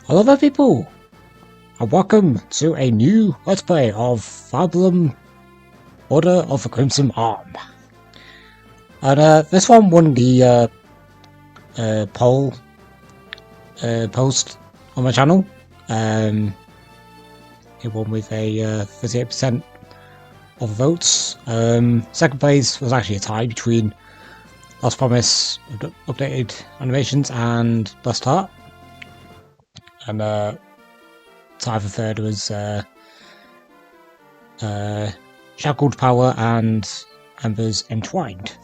Hello there people, and welcome to a new Let's Play of Emblem Order of the Crimson Arm. And this one won the poll post on my channel. It won with a 38% of the votes. Second place was actually a tie between Lost Promise, updated animations, and Blessed Heart. And tie for third was Shackled Power and Embers Entwined.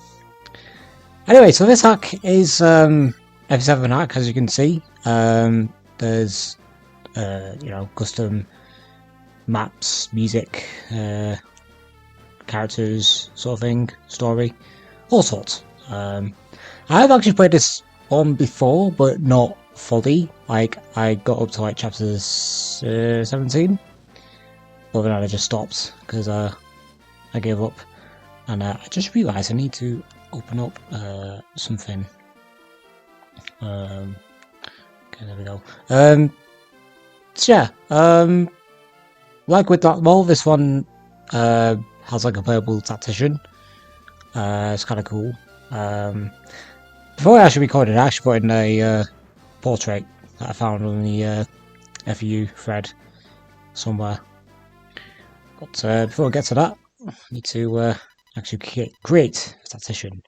Anyway, so this hack is F7 hack, as you can see. There's custom maps, music, characters, sort of thing, story, all sorts. I have actually played this one before, but not fully. Like, I got up to like chapter 17, but then I just stopped because I gave up, and I just realised I need to open up something. Okay, there we go. So yeah, like with DLATMOL, this one has like a playable tactician. It's kind of cool. Before I actually recorded, I actually put in a portrait that I found on the FU thread somewhere. But before I get to that, I need to actually create a tactician.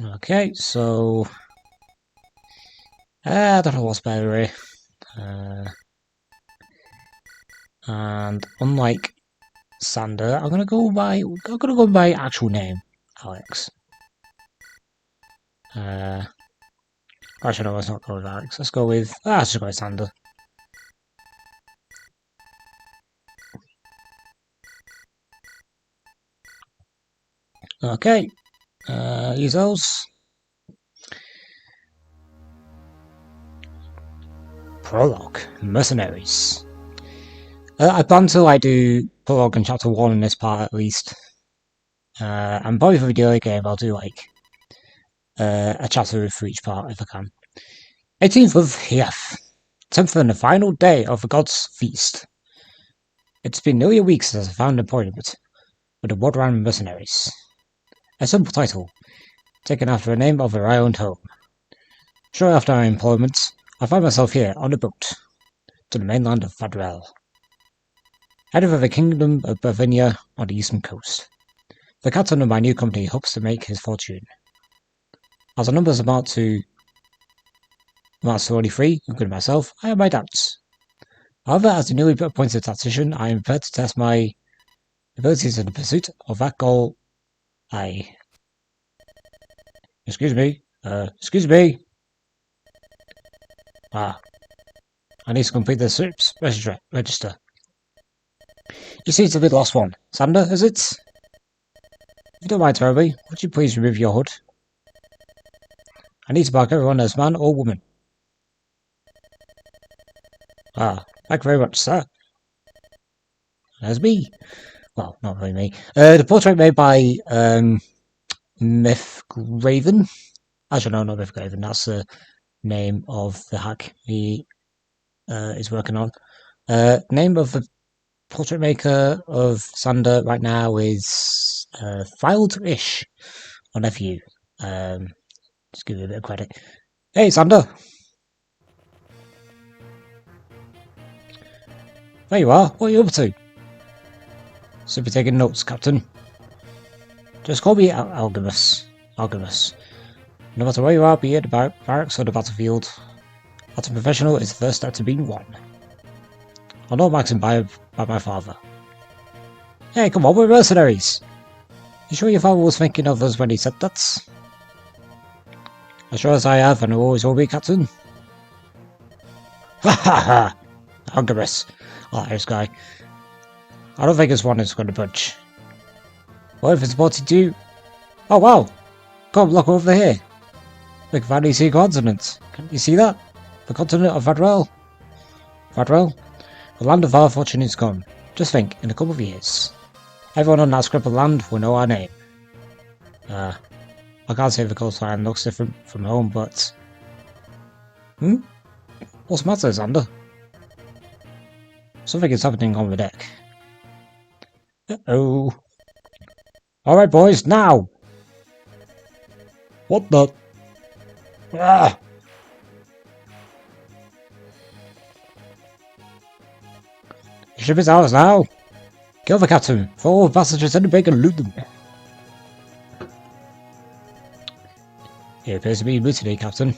Okay, so I don't know what's better here. And unlike Sander, I'm gonna go by my actual name, Alex. Actually, no, let's not go with Alex. Let's go with let's just go with Sander. Okay, use those. Prologue, mercenaries. I plan to do Prologue in chapter 1 in this part at least. And probably for the daily game I'll do like a chapter for each part if I can. 18th of Hief, 10th and the final day of the God's Feast. It's been nearly a week since I found employment with the Woodland Mercenaries. A simple title, taken after the name of their island home. Shortly after my employment, I find myself here on a boat to the mainland of Fadrel, headed for the Kingdom of Bavinia on the eastern coast. The captain of my new company hopes to make his fortune. As the numbers amount to only 3, including myself, I have my doubts. However, as the newly appointed tactician, I am prepared to test my abilities in the pursuit of that goal. Excuse me. I need to complete the SIPS register. You seem to be the last one. Sander, is it? If you don't mind terribly, would you please remove your hood? I need to mark everyone as man or woman. Thank you very much, sir. There's me. Well, not really me. The portrait made by Mythgraven. Actually, no, not Mythgraven. That's the name of the hack he is working on. Name of the portrait maker of Sander right now is Filed-ish on FU. Just give you a bit of credit. Hey, Sander! There you are. What are you up to? Simply taking notes, Captain. Just call me Algemus. No matter where you are, be it the barracks or the battlefield, as a professional is the first step to being one. I know Max by my father. Hey, come on, we're mercenaries! You sure your father was thinking of us when he said that? As sure as I have, and I always will be, Captain. Ha ha ha! Algemus. Oh, this guy. I don't think this one is going to budge. What if it's 42? Oh wow! Come look over here. Look, finally see a continent. Can you see that? The continent of Fadrel. The land of our fortune is gone. Just think, in a couple of years, everyone on that scrap of land will know our name. I can't say the coastline looks different from home, but... What's the matter, Xander? Something is happening on the deck. Uh-oh. Alright, boys, now! What the... Ah! The ship is ours now! Kill the captain! Follow the passengers in the brig and loot them! He appears to be mutiny, Captain.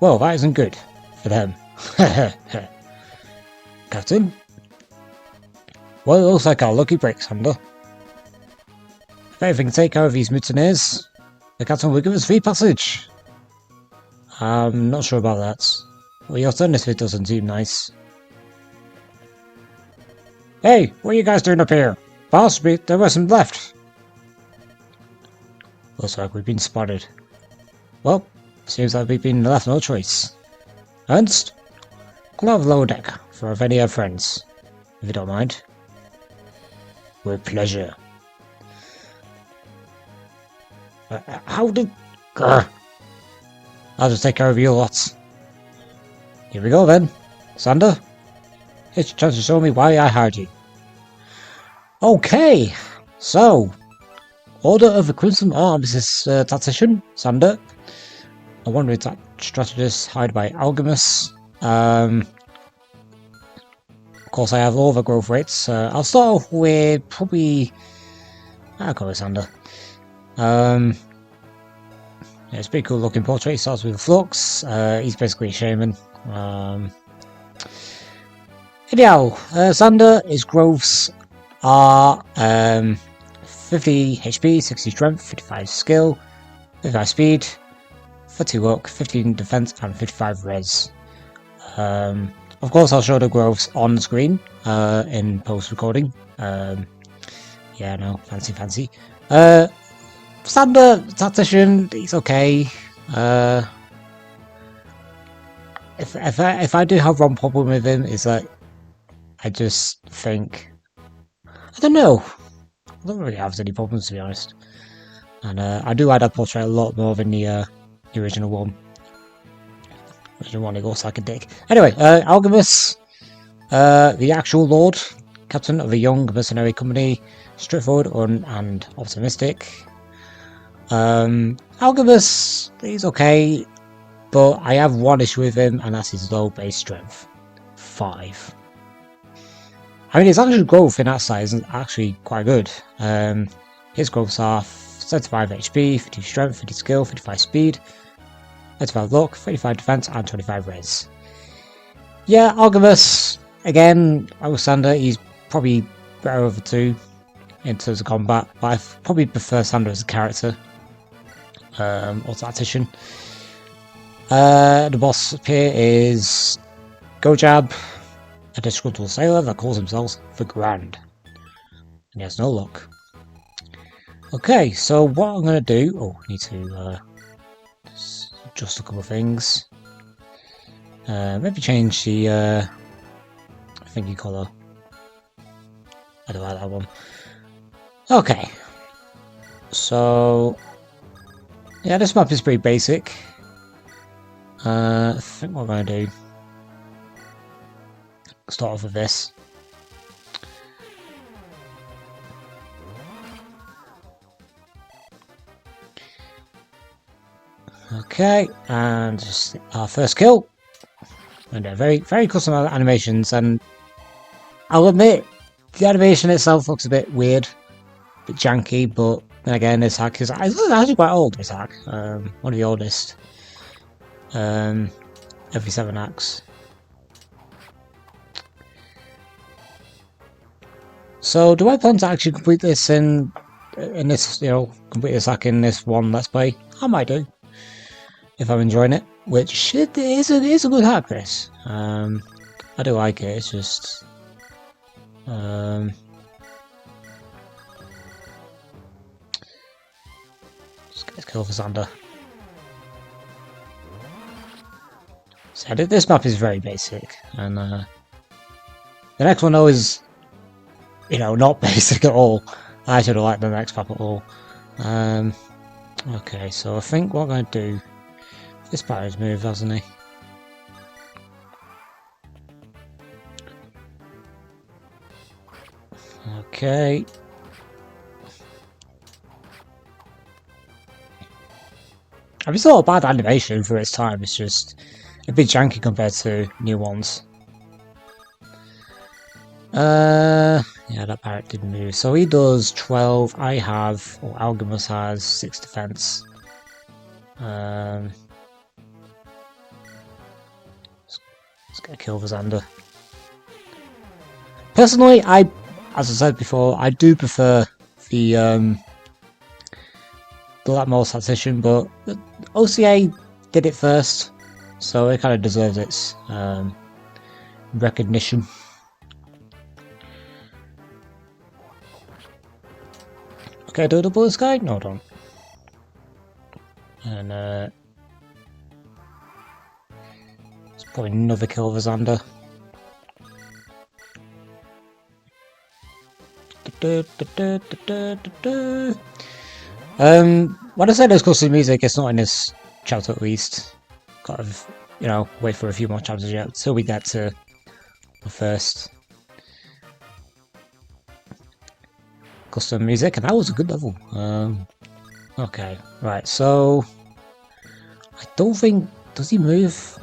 Well, that isn't good. For them. Captain? Well, it looks like our lucky break, Xander. If anything can take care of these mutineers, the captain will give us free passage. I'm not sure about that. Well, the alternative doesn't seem nice. Hey, what are you guys doing up here? Possibly there was some left. Looks like we've been spotted. Well, seems like we've been left no choice. Ernst, call out the lower deck for any of our friends, if you don't mind. With pleasure. How did... I'll just take care of you lots. Here we go then. Xander, it's your chance to show me why I hired you. Okay, so... Order of the Crimson Arms is tactician, Xander. A wandering strategist hired by Algemus. Of course, I have all the growth rates. I'll start off with probably... I'll go with Xander. Yeah, it's a pretty cool looking portrait. He starts with Flux. He's basically a shaman. Anyhow, Xander, his growths are 50 HP, 60 strength, 55 skill, 55 speed, 30 luck, 15 defense, and 55 res. Of course, I'll show the growths on the screen in post recording. Yeah, no, fancy. Xander, tactician, he's okay. If I do have one problem with him, is that I just think, I don't know. I don't really have any problems, to be honest. And I do like that portrait a lot more than the original one. Original one, it looks like a dick. Anyway, Algemus, the actual lord, captain of a young mercenary company, straightforward and optimistic. Algemus, he's okay, but I have one issue with him, and that's his low base strength. 5. I mean, his actual growth in that side isn't actually quite good. His growths are 75 HP, 50 strength, 50 skill, 55 speed, 35 luck, 35 defense, and 25 res. Yeah, Algemus, again, Xander, he's probably better of the two in terms of combat, but I probably prefer Xander as a character, or tactician. The boss up here is Gojab, a disgruntled sailor that calls himself the Grand, and he has no luck. Okay, so what I'm going to do... Oh, I need to adjust a couple of things. Maybe change the thingy colour. I don't like that one. Okay. So... yeah, this map is pretty basic. I think what I'm going to do... start off with this. Okay, and just our first kill. And very custom animations, and I'll admit the animation itself looks a bit weird, a bit janky, but then again, this hack is actually quite old. This hack, one of the oldest. Every 7 hacks. So, do I plan to actually complete this in this, complete this hack in this one Let's Play? I might do, if I'm enjoying it, which it is a good hack, this. I do like it, it's just... just get a kill for Xander. So, this map is very basic, and the next one though is... not basic at all. I should have liked the next map at all. Okay, so I think what I'm going to do... This battery's moved, hasn't he? Okay. I mean, it's not a bad animation for its time, it's just a bit janky compared to new ones. Yeah, that parrot didn't move. So he does 12, I have, or Algemus has 6 defense. Let's get a kill for Xander. Personally, as I said before, I do prefer the DLATMOL tactician, but OCA did it first, so it kind of deserves its recognition. Okay, do the blue sky? No, don't. And let's put another kill for Xander. When I say there's custom music, it's not in this chapter at least. Kind of, you know, wait for a few more chapters yet until we get to the first custom music, and that was a good level. Okay, right, so I don't think, does he move?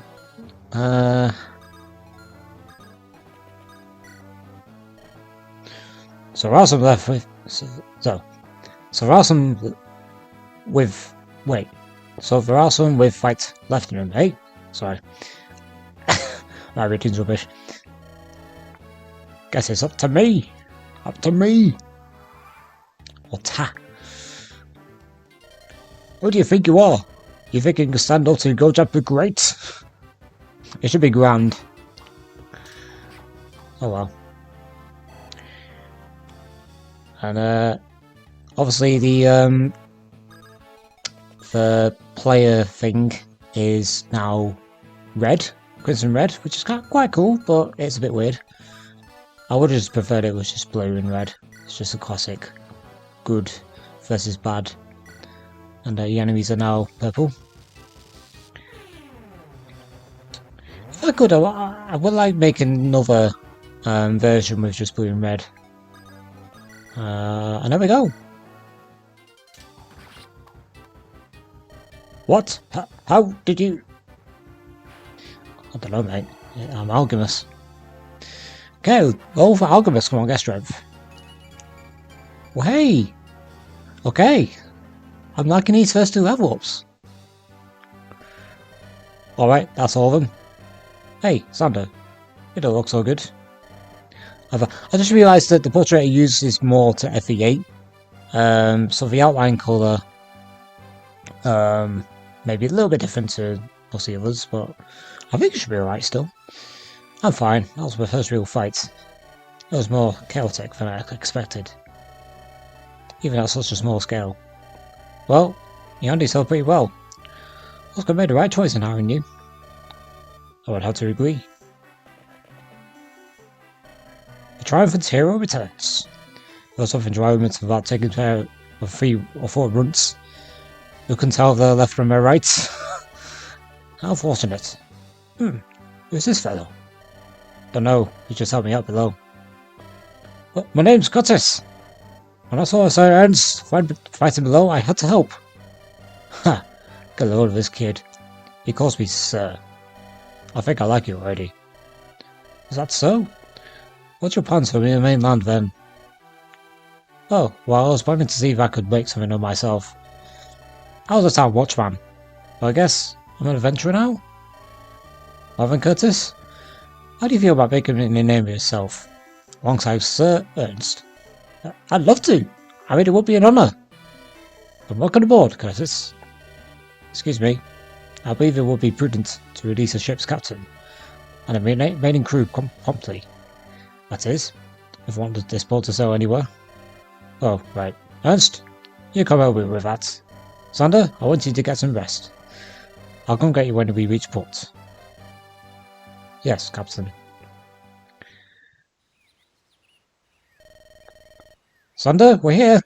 So Rasum left with so Rasum with wait. So Rasum with fight left in him, hey? Sorry. My routine's rubbish. Guess it's up to me. Up to me. Or ta. Who do you think you are? You think you can stand up to go jump the great? It should be grand. Oh well. And obviously the player thing is now red, crimson red, which is quite cool, but it's a bit weird. I would have just preferred it was just blue and red. It's just a classic good versus bad. And the enemies are now purple. If I could, I would like make another version with just blue and red. And there we go. What? How did you... I don't know, mate. I'm Algemus. Okay, roll for Algemus. Come on, get strength. Well, hey! Okay. I'm liking these first 2 level ups. Alright, that's all of them. Hey, Xander. You don't look so good. I just realised that the portrait uses more to FE8. So the outline colour maybe a little bit different to most of the others, but I think it should be alright still. I'm fine. That was my first real fight. It was more chaotic than I expected. Even at such a small scale. Well, you handled yourself pretty well. Oscar made the right choice in hiring you. I would have to agree. The triumphant hero returns. There was something enjoyment about taking care of 3 or 4 runts. You can tell they're left from their right. How fortunate. Who's this fellow? Don't know, he just helped me out below. Well, my name's Curtis. When I saw Sir Ernst fighting below, I had to help. Ha! Get a load of this kid. He calls me Sir. I think I like you already. Is that so? What's your plans for me in the mainland then? Oh, well, I was planning to see if I could make something of myself. I was a town watchman. Well, I guess I'm an adventurer now? Marvin Curtis? How do you feel about making a name of yourself? Alongside Sir Ernst? I'd love to. I mean, it would be an honour. But welcome aboard, Curtis. Excuse me. I believe it would be prudent to release a ship's captain and a remaining crew promptly. That is, if one wanted this boat to sail anywhere. Oh, right. Ernst, you come over with that. Xander, I want you to get some rest. I'll come get you when we reach port. Yes, Captain. Xander, we're here.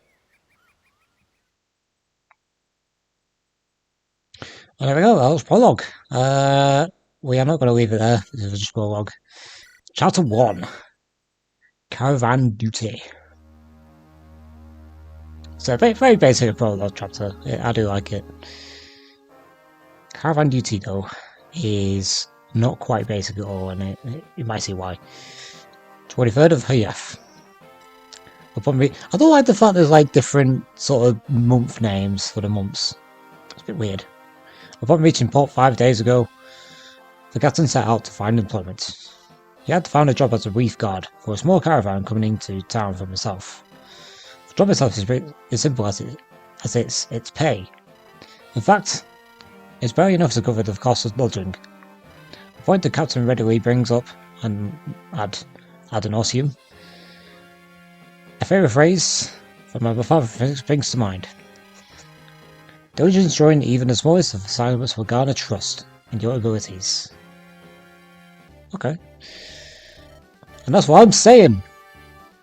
And there we go, that was Prologue. We are not going to leave it there, this was just Prologue. Chapter 1. Caravan Duty. So, very basic Prologue chapter, I do like it. Caravan Duty, though, is not quite basic at all, and you might see why. 23rd of Hayef. I don't like the fact there's like different sort of month names for the months. It's a bit weird. Upon reaching port 5 days ago, the captain set out to find employment. He had found a job as a reef guard for a small caravan coming into town from the south. The job itself is as simple as its pay. In fact, it's barely enough to cover the cost of lodging. A point the captain readily brings up and ad nauseam. A favourite phrase from my father springs to mind. Diligence join even the smallest of assignments will garner trust in your abilities. Okay. And that's what I'm saying!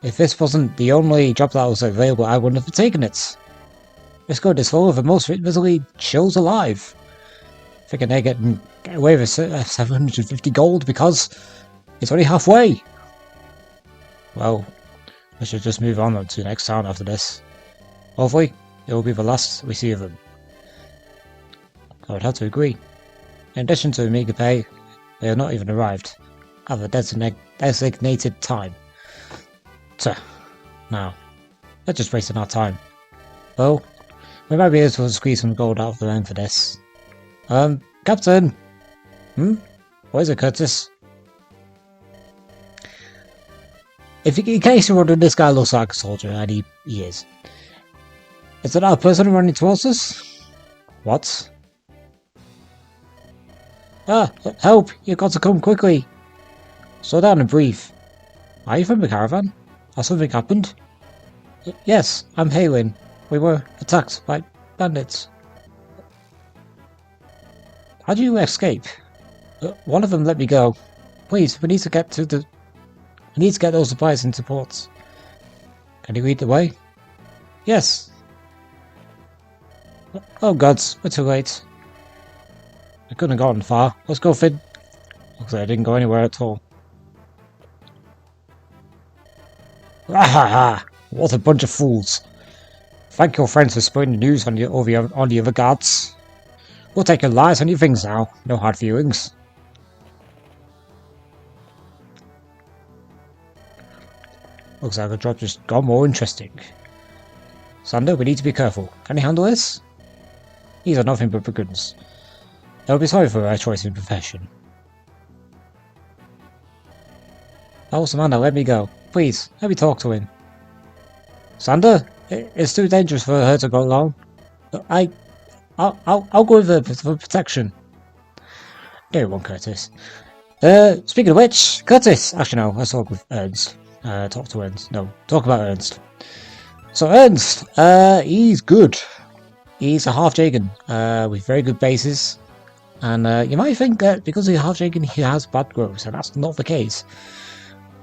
If this wasn't the only job that was available, I wouldn't have taken it. This code is full of the most visibly chills alive. Thinking they get away with 750 gold because it's only halfway. Well, we should just move on to the next town after this. Hopefully, it will be the last we see of them. I would have to agree. In addition to meagre pay, they have not even arrived at the designated time. So, now, they're just wasting our time. Well, we might be able to squeeze some gold out of them for this. Captain! What is it, Curtis? In case you're wondering, this guy looks like a soldier, and he is. Is there another person running towards us? What? Ah, help! You've got to come quickly! Slow down and breathe. Are you from the caravan? Has something happened? Yes, I'm Halen. We were attacked by bandits. How do you escape? One of them let me go. Please, we need to get those supplies into ports. Can you lead the way? Yes. Oh gods, we're too late. I couldn't have gotten far. Let's go, Finn. Looks like I didn't go anywhere at all. Ah, what a bunch of fools. Thank your friends for spreading the news on the other guards. We'll take your lies on your things now. No hard feelings. Looks like the job just got more interesting. Sander, we need to be careful. Can you handle this? These are nothing but brigands. They'll be sorry for our choice in profession. Oh, Samantha, let me go. Please, let me talk to him. Sander, it's too dangerous for her to go alone. I'll go with her for protection. There you go, Curtis. Speaking of which, Curtis! Actually, no, let's talk with Ernst. Talk to Ernst. No, talk about Ernst. So Ernst, he's good. He's a half-Jagan, with very good bases. And you might think that because he's half-Jagan, he has bad growth, and that's not the case.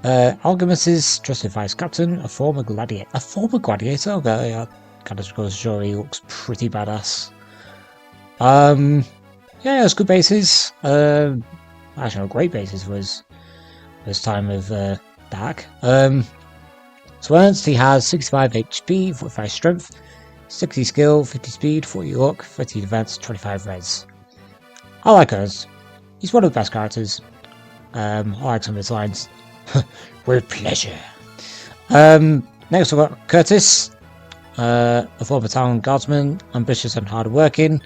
Algemus's trusted vice captain, a former gladiator. A former gladiator? Okay, yeah, kind of goes to show he looks pretty badass. Yeah, it's good bases. Actually, no, great bases for his time of dark. So Ernst, he has 65 HP, 45 strength, 60 skill, 50 speed, 40 luck, 30 defense, 25 res. I like Ernst. He's one of the best characters. I like some of his lines. With pleasure. Next we've got Curtis, a former town guardsman, ambitious and hard working.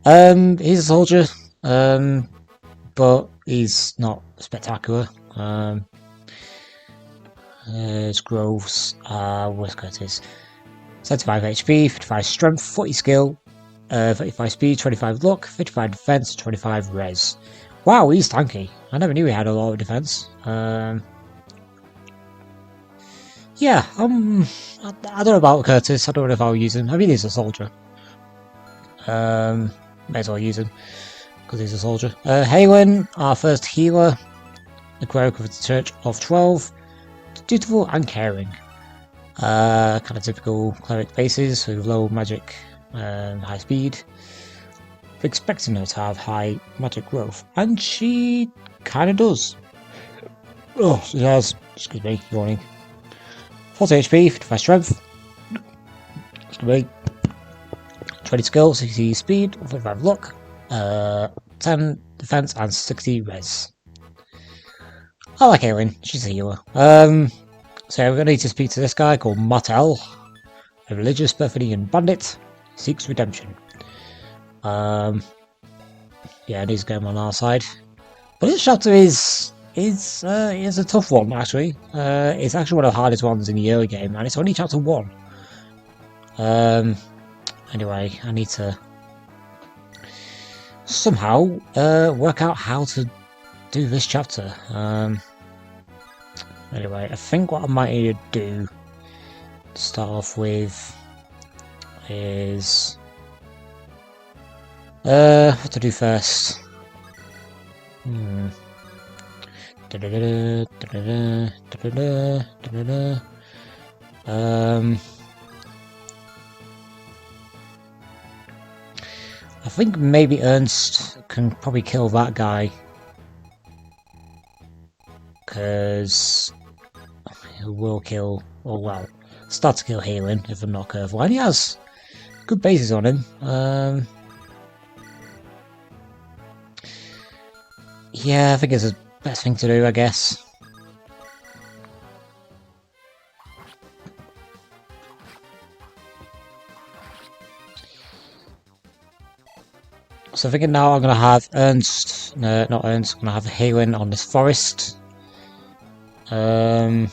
He's a soldier, but he's not spectacular. His growths are with Curtis. 75 HP, 55 strength, 40 skill, 35 speed, 25 luck, 55 defense, 25 res. Wow, he's tanky. I never knew he had a lot of defense. Yeah, I don't know about Curtis. I don't know if I'll use him. I mean, he's a soldier. May as well use him because he's a soldier. Halen, our first healer, the cleric of the Church of 12, dutiful and caring. Kind of typical cleric bases with low magic, high speed. expecting her to have high magic growth, and she kind of does. Oh, she has, excuse me, yawning. 40 HP, 55 strength, excuse me, 20 skill, 60 speed, 45 luck, 10 defense, and 60 res. I like Aileen, she's a healer. So we're going to need to speak to this guy called Martel, a religious Bethanian bandit, seeks redemption. Yeah, and he's going on our side. But this chapter is a tough one, actually. It's actually one of the hardest ones in the early game, and it's only chapter 1. Anyway, I need to somehow work out how to do this chapter. Anyway, I think what I might need to do to start off with is what to do first. I think maybe Ernst can probably kill that guy, because he will kill, or well, start to kill Halen if I'm not careful, and he has good bases on him. Yeah, I think it's the best thing to do, I guess. So I think now I'm going to have Ernst, no, not Ernst, I'm going to have Halen on this forest. I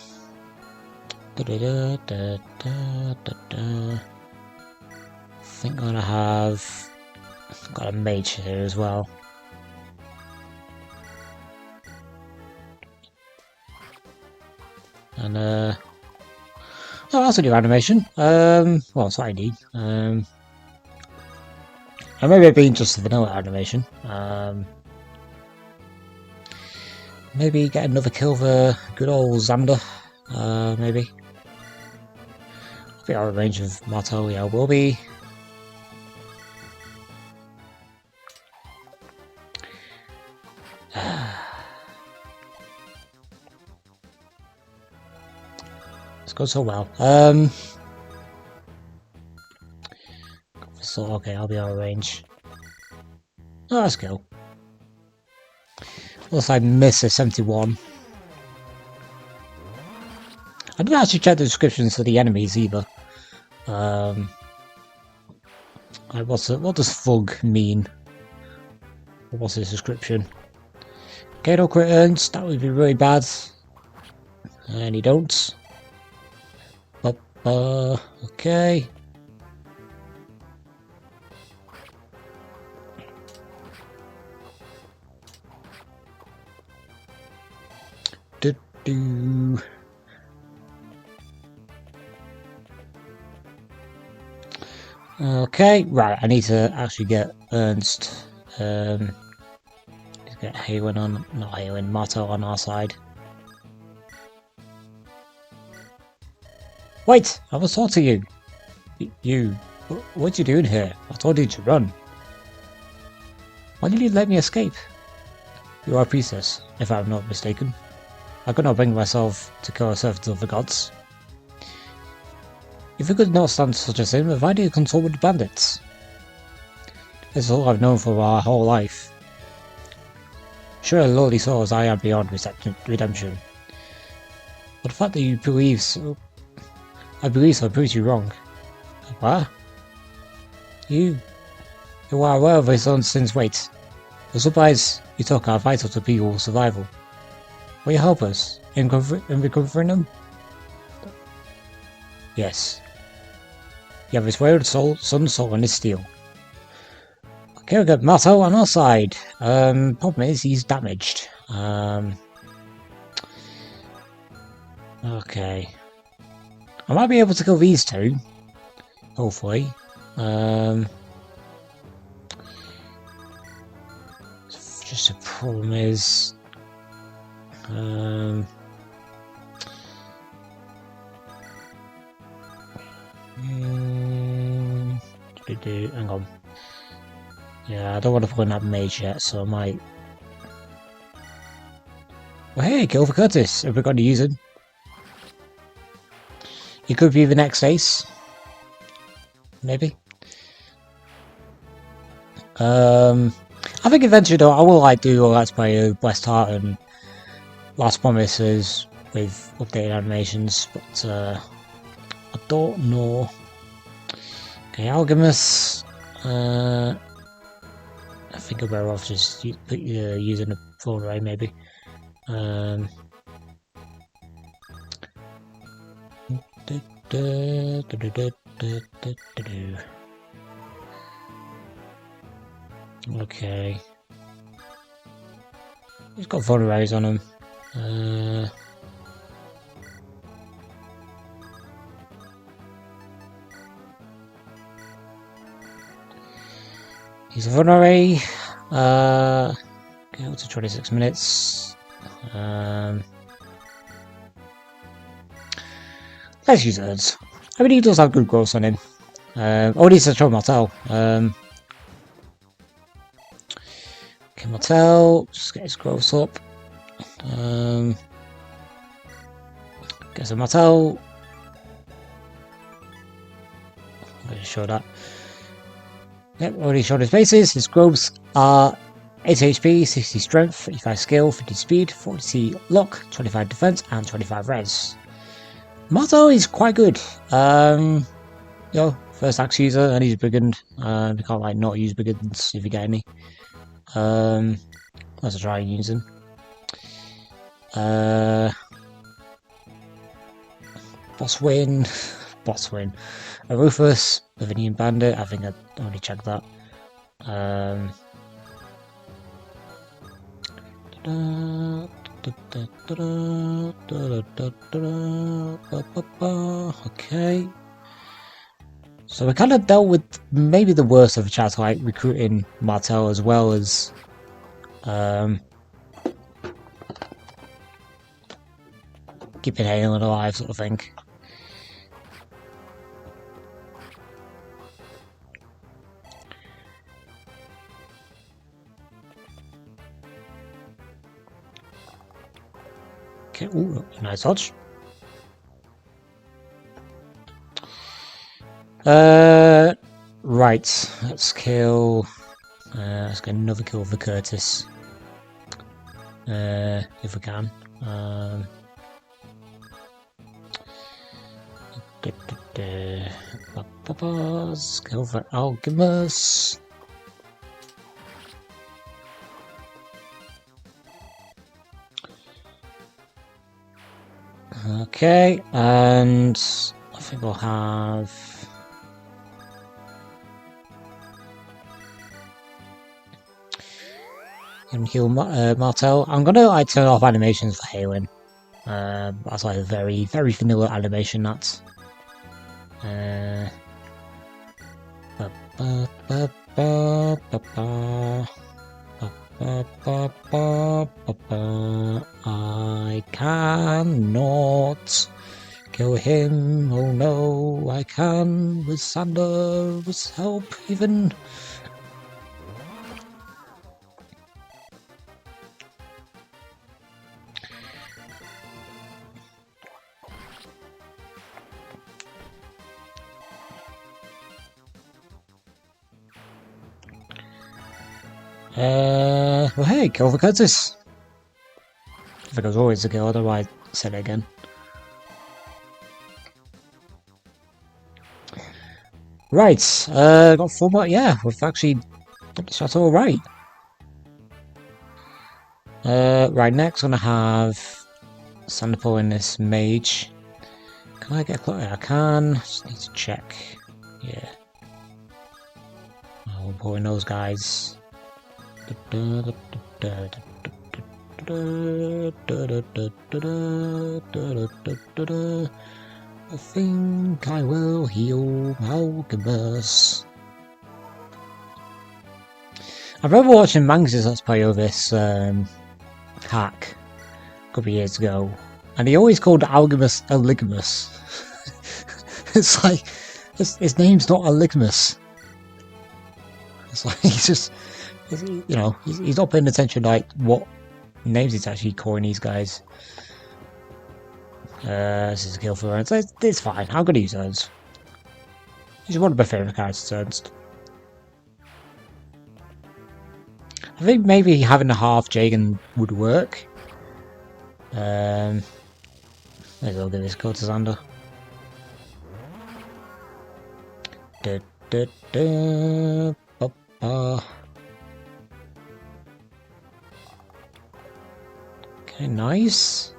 think I'm going to have, got a mage here as well. And oh, that's a new animation. Well, it's what I need. And maybe it being just a vanilla animation. Maybe get another kill for good old Xander. Maybe. I think our range of Martel, yeah, will be. It's gone so well. So okay, I'll be out of range. Oh, that's cool. Unless I miss a 71. I didn't actually check the descriptions for the enemies either. What does Thug mean? What's his description? Okay, no crit earns, that would be really bad. And he don't. Okay. Do. Okay, right, I need to actually get Ernst. Get Halen on, not Halen, Martel on our side. Wait, I was talking to you. You, what are you doing here? I told you to run. Why did you let me escape? You are a priestess, if I'm not mistaken. I could not bring myself to kill a servant of the gods. If you could not stand such a sin, why do you consult with the bandits? This is all I've known for our whole life. Sure, lowly souls, I am beyond redemption. But the fact that you believe so, I believe so proves you wrong. What? You are aware of his own sins. Wait. The supplies you took are vital to people's survival. Will you help us in recovering them? Yes. You have his wayward soul, son's soul, and his steel. Okay, we've got Martel on our side. Problem is, he's damaged. Okay. I might be able to kill these two. Hopefully. Just the problem is... hang on. Yeah, I don't want to put in that mage yet, so I might... Well, hey, kill for Curtis, if we're going to use him. He could be the next ace. Maybe. I think eventually though, I will like do a Let's Play Blessed Heart and Last Promises with updated animations, but I don't know. Okay, Alchemist. I think I'm better off just using a phone array maybe. Okay. He's got phone arrays on him. He's a phone array. Okay, up to 26 minutes. Let's use Urds. I mean, he does have good growth on him. Oh, he needs to show Martel. Okay, Martel, just get his growth up. Get some Martel. I'm going to show that. Yep, already showed his bases. His growths are 80 HP, 60 strength, 35 skill, 50 speed, 40 luck, 25 defense, and 25 res. Martel is quite good. You know, first axe user, and he's brigand. You can't like not use brigands if you get any. Let's try and use him. Boss win. A Rufus, Bavinian Bandit. I think I already checked that. Okay. So we kind of dealt with maybe the worst of the chat, like recruiting Martel as well as keeping Halen alive, sort of thing. Okay, ooh, nice dodge. Right, let's kill. Let's get another kill for Curtis. If we can. Let's go for Alchemist. Okay, and I think we'll have. And heal Martel. I'm gonna like turn off animations for Halen. That's like a very vanilla animation. That's. I cannot kill him. Oh no, I can with Sander's help even. Well, hey, kill for Curtis. I think it was always a kill, otherwise I said it again. Right, got 4 more. Yeah, we've actually that's all right. Right, next gonna have Sanderpool in this mage. Can I get close? I can. Just need to check. Yeah. We'll pull in those guys. I think I will heal Alchemist. I remember watching Mangs' Let's Play of this hack a couple of years ago, and he always called Alchemist Aligimus. It's like his name's not Aligimus. It's like you know, he's not paying attention like what names he's actually calling these guys. This is a kill for Ernst. It's fine. I'm gonna use Ernst. He's one of my favourite characters, Ernst. I think maybe having a half Jagan would work. Maybe I'll give this go to Xander. Okay, nice.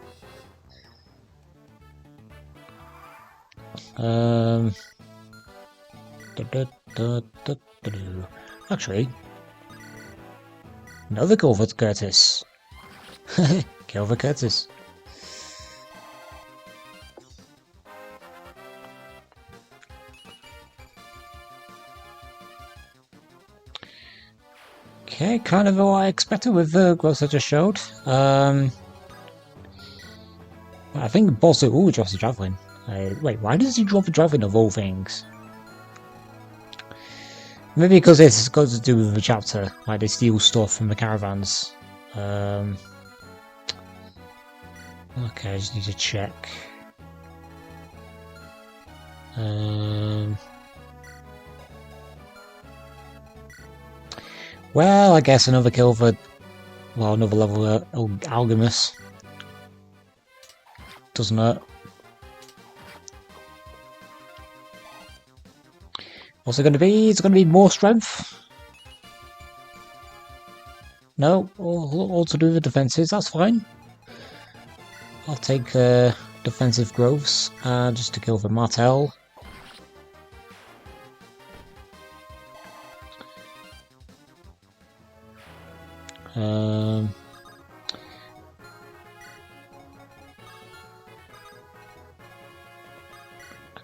Actually, another kill for Curtis. Kill for Curtis. Okay, kind of what I expected with the growth I just showed. I think Boss drops the Javelin. Wait, why does he drop a Javelin of all things? Maybe because it's got to do with the chapter, like they steal stuff from the caravans. Okay, I just need to check. Well, I guess another kill for, well, another level of Algemus. Doesn't hurt. What's it going to be? It's going to be more strength. No, all to do with defenses, that's fine. I'll take defensive growths just to kill for Martel. I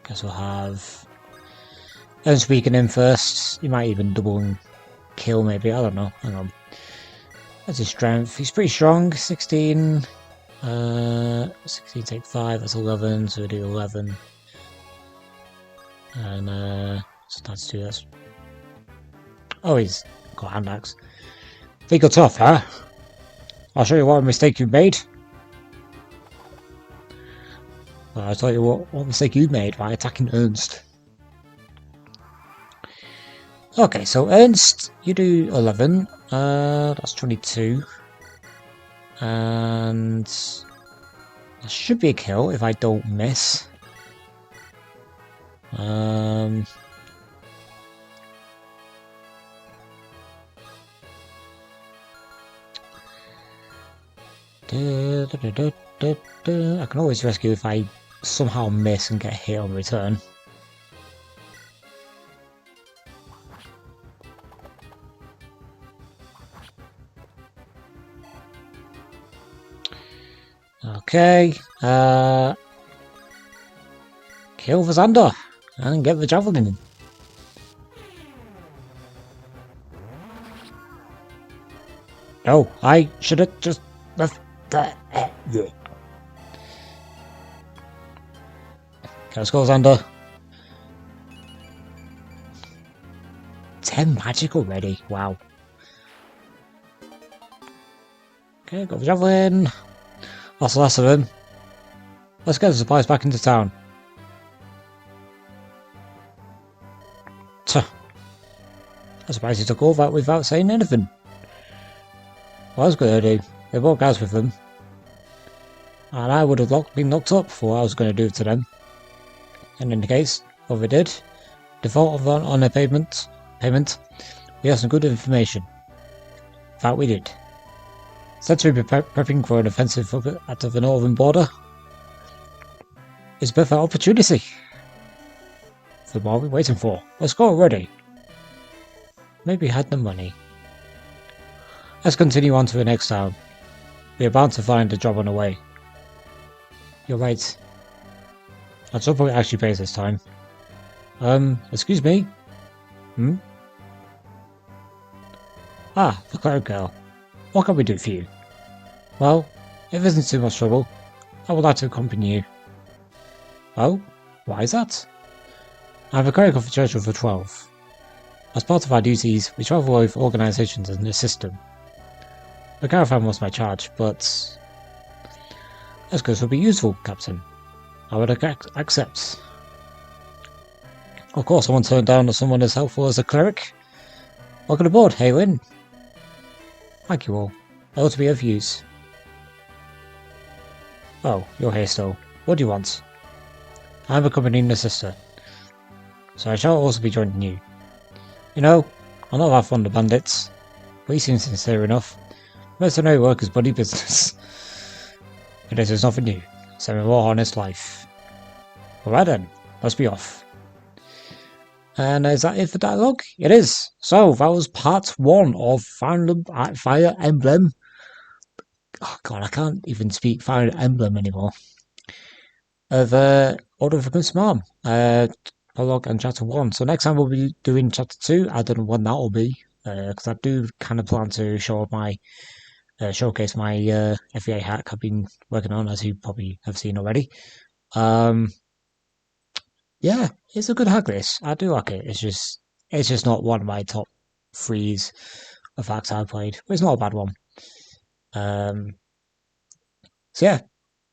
guess we'll have Ernst weaken first. He might even double and kill, maybe. I don't know. Hang on. That's his strength. He's pretty strong. 16. 16 take 5. That's 11. So we do 11. And so that's 2. That's. Oh, he's got hand axe. Think you're tough, huh? I'll show you what mistake you made. Well, I'll tell you what mistake you made by attacking Ernst. Okay, so Ernst, you do 11. That's 22. And that should be a kill if I don't miss. I can always rescue if I somehow miss and get hit on return. Okay, kill for Xander and get the Javelin. No, I should have just left that. Let's go, Xander. 10 magic already, wow. Okay, got the Javelin. That's the last of them. Let's get the supplies back into town. Tuh. I'm surprised he took all that without saying anything. Well, I was going to do. They brought guys with them. And I would have been locked up for what I was going to do to them. And in the case, what we did, default on a payment, we have some good information. That we did. Said to be prepping for an offensive at the northern border. It's a perfect opportunity. So what are we waiting for? Let's go already. Maybe had the money. Let's continue on to the next town. We are bound to find a job on the way. You're right. At some point it actually pays this time. Excuse me? Ah, the cleric girl. What can we do for you? Well, if it isn't too much trouble, I would like to accompany you. Oh? Why is that? I have a cleric of the church for 12. As part of our duties, we travel with organisations in this system. The Caravan was my charge, but escorts would be useful, Captain. I would accept. Of course, I won't turn down someone as helpful as a cleric. Welcome aboard, Haylin. Thank you all. I ought to be of use. Oh, you're here still. What do you want? I'm accompanying the sister, so I shall also be joining you. You know, I'm not that fond of bandits, but he seems sincere enough. Mercenary work is bloody business. But this is nothing new, so a more honest life. Alright then, let's be off. And is that it for dialogue? It is! So, that was part 1 of Fire Emblem. Oh god, I can't even speak Fire Emblem anymore. Of Order of the Crimson Arm. Prologue and Chapter 1. So next time we'll be doing Chapter 2. I don't know when that will be. Because I do kind of plan to show my showcase my FEA hack I've been working on, as you probably have seen already. Yeah, it's a good hack list. I do like it. It's just not one of my top 3s of hacks I've played. But it's not a bad one. So yeah,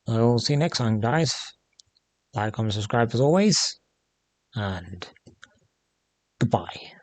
I'll see you next time, guys. Like, comment, subscribe as always, and goodbye.